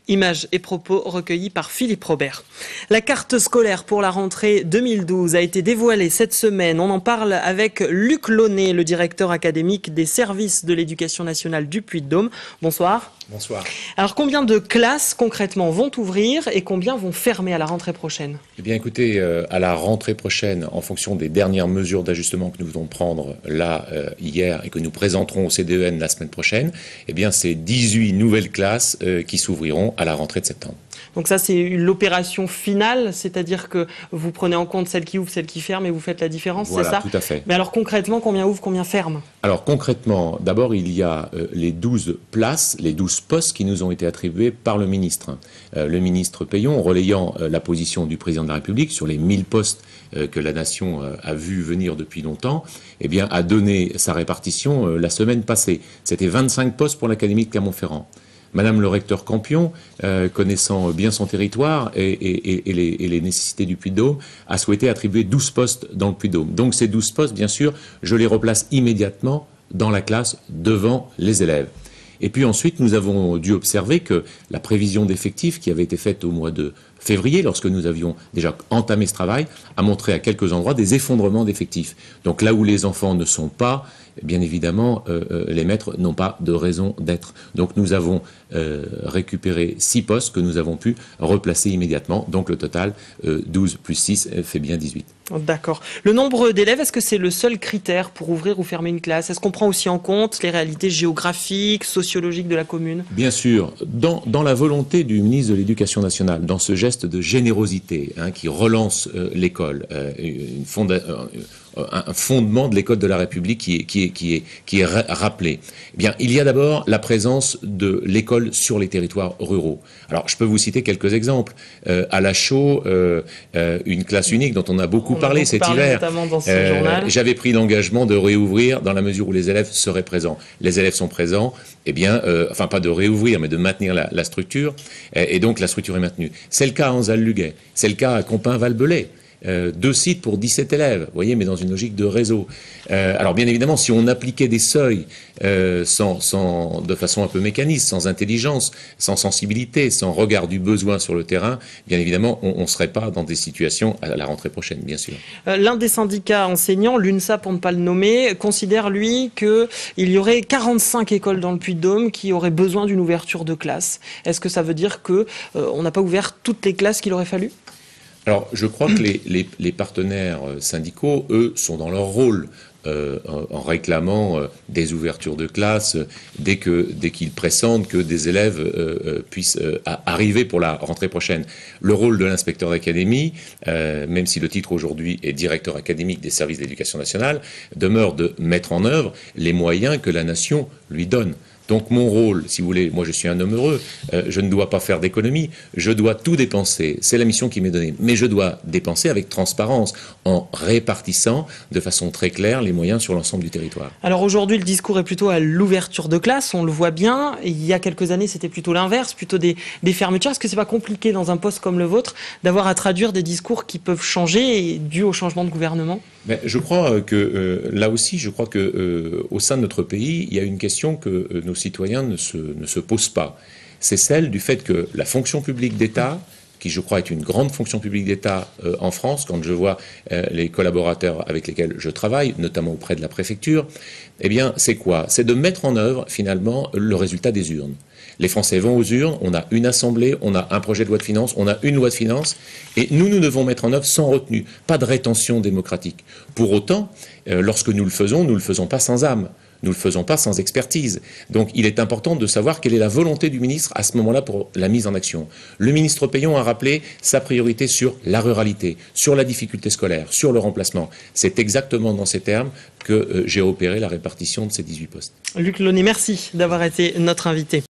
Images et propos recueillis par Philippe Robert. La carte scolaire pour la rentrée 2012 a été dévoilée cette semaine. On en parle avec Luc Launay, le directeur académique des services de l'éducation nationale du Puy-de-Dôme. Bonsoir. Bonsoir. Alors combien de classes concrètement vont ouvrir et combien vont fermer à la rentrée prochaine? Eh bien écoutez, à la rentrée prochaine, en fonction des dernières mesures d'ajustement que nous venons prendre là, hier, et que nous présenterons au CDEN la semaine prochaine, eh bien c'est 18 nouvelles classes qui s'ouvriront à la rentrée de septembre. Donc ça, c'est l'opération finale, c'est-à-dire que vous prenez en compte celles qui ouvrent, celles qui ferment et vous faites la différence, voilà, c'est ça? Tout à fait. Mais alors concrètement, combien ouvrent, combien ferment? Alors concrètement, d'abord il y a les 12 places, les 12 postes qui nous ont été attribués par le ministre. Le ministre Peillon, relayant la position du président de la République sur les 1000 postes que la nation a vu venir depuis longtemps, eh bien, a donné sa répartition la semaine passée. C'était 25 postes pour l'Académie de Clermont-Ferrand. Madame le recteur Campion, connaissant bien son territoire et les nécessités du Puy-de-Dôme, a souhaité attribuer 12 postes dans le Puy-de-Dôme. Donc ces 12 postes, bien sûr, je les replace immédiatement dans la classe devant les élèves. Et puis ensuite, nous avons dû observer que la prévision d'effectifs qui avait été faite au mois de février, lorsque nous avions déjà entamé ce travail, a montré à quelques endroits des effondrements d'effectifs. Donc là où les enfants ne sont pas, bien évidemment, les maîtres n'ont pas de raison d'être. Donc nous avons récupéré 6 postes que nous avons pu replacer immédiatement. Donc le total, 12 plus 6, fait bien 18. D'accord. Le nombre d'élèves, est-ce que c'est le seul critère pour ouvrir ou fermer une classe? Est-ce qu'on prend aussi en compte les réalités géographiques, sociologiques de la commune? Bien sûr. Dans la volonté du ministre de l'Éducation nationale, dans ce geste de générosité qui relance l'école, un fondement de l'école de la République qui est rappelé. Eh bien, il y a d'abord la présence de l'école sur les territoires ruraux. Alors, je peux vous citer quelques exemples. À La Chaux, une classe unique dont on a beaucoup parlé cet hiver. J'avais pris l'engagement de réouvrir dans la mesure où les élèves seraient présents. Les élèves sont présents. Eh bien, enfin pas de réouvrir, mais de maintenir la structure. Et donc la structure est maintenue. C'est le cas à Anzal-Luguet. C'est le cas à Compin-Val-Belay. 2 sites pour 17 élèves, vous voyez, mais dans une logique de réseau. Alors bien évidemment, si on appliquait des seuils de façon un peu mécaniste, sans intelligence, sans sensibilité, sans regard du besoin sur le terrain, bien évidemment, on ne serait pas dans des situations à la rentrée prochaine, bien sûr. L'un des syndicats enseignants, l'UNSA pour ne pas le nommer, considère, lui, qu'il y aurait 45 écoles dans le Puy-de-Dôme qui auraient besoin d'une ouverture de classe. Est-ce que ça veut dire qu'on n'a pas ouvert toutes les classes qu'il aurait fallu ? Alors, je crois que les partenaires syndicaux, eux, sont dans leur rôle en réclamant des ouvertures de classe dès qu'ils pressentent que des élèves puissent arriver pour la rentrée prochaine. Le rôle de l'inspecteur d'académie, même si le titre aujourd'hui est directeur académique des services d'éducation nationale, demeure de mettre en œuvre les moyens que la nation lui donne. Donc mon rôle, si vous voulez, moi je suis un homme heureux, je ne dois pas faire d'économie, je dois tout dépenser, c'est la mission qui m'est donnée, mais je dois dépenser avec transparence, en répartissant de façon très claire les moyens sur l'ensemble du territoire. Alors aujourd'hui le discours est plutôt à l'ouverture de classe, on le voit bien, il y a quelques années c'était plutôt l'inverse, plutôt des fermetures. Est-ce que c'est pas compliqué dans un poste comme le vôtre d'avoir à traduire des discours qui peuvent changer dû au changement de gouvernement? Mais je crois que là aussi, je crois que au sein de notre pays, il y a une question que nos citoyens ne se posent pas. C'est celle du fait que la fonction publique d'État, qui je crois est une grande fonction publique d'État en France, quand je vois les collaborateurs avec lesquels je travaille, notamment auprès de la préfecture, eh bien c'est quoi? C'est de mettre en œuvre finalement le résultat des urnes. Les Français vont aux urnes, on a une assemblée, on a un projet de loi de finances, on a une loi de finances, et nous devons mettre en œuvre sans retenue, pas de rétention démocratique. Pour autant, lorsque nous le faisons pas sans âme. Nous ne le faisons pas sans expertise. Donc il est important de savoir quelle est la volonté du ministre à ce moment-là pour la mise en action. Le ministre Peillon a rappelé sa priorité sur la ruralité, sur la difficulté scolaire, sur le remplacement. C'est exactement dans ces termes que j'ai opéré la répartition de ces 18 postes. Luc Launay, merci d'avoir été notre invité.